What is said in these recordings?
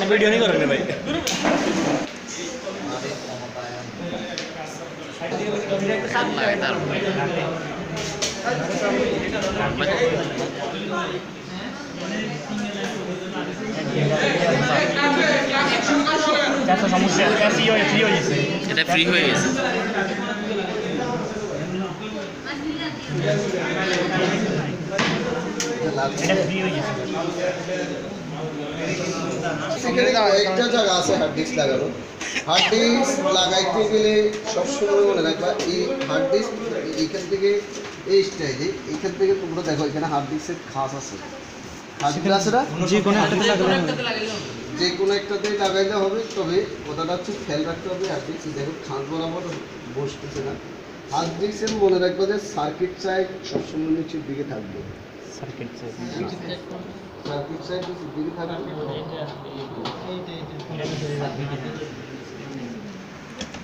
Video नहीं करेंगे भाई समस्या फ्री हो একটা জায়গা আছে হার্ড ডিস্ক লাগানো। হার্ড ডিস্ক লাগাইতে গেলে সবসময় মনে রাখবা এই হার্ড ডিস্ক এইখান থেকে এই স্টাইলে এইখান থেকে তোমরা দেখো এখানে হার্ড ডিস্কের খাস আছে, খাসগুলো আছে না, যে কোনো একটাতে লাগাইলে হবে। তবে কথাটা হচ্ছে খেয়াল রাখতে হবে হার্ড ডিস্ক দেখো খাস বরাবর বসতেছে না। হার্ড ডিস্কের মনে রাখবা যে সার্কিট সাইড সবসময় নিচের দিকে থাকবে, সার্কিট সাইড নিচের দিকে থাকবে।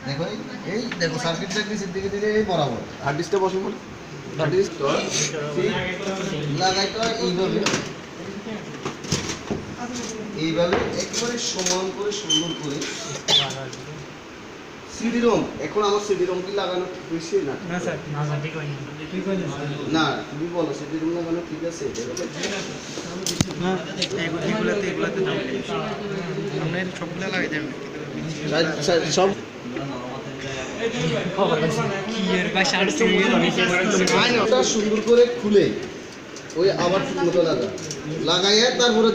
দেখো এই দেখো সার্কিট সাইড নিচের দিকে দিলে এই বরাবর হার্ড ডিস্কটা বসে বলে হার্ড ডিস্ক লাগাইতে হয় এইভাবে একেবারে সমান করে সুন্দর করে। সিডি রোম এখন আমার সিডি রোম কি লাগানো ঠিক হয়েছে না? না স্যার, না স্যার ঠিক হয়নি। ঠিক হয়নি না, তুমি বলো সিডি রোম লাগানো ঠিক আছে? না এগুলাতে দাম আমরা সবগুলা লাগাই দেব সব সুন্দর করে খুলে ওই আবার ঠিক মতো লাগাইয়া তারপরে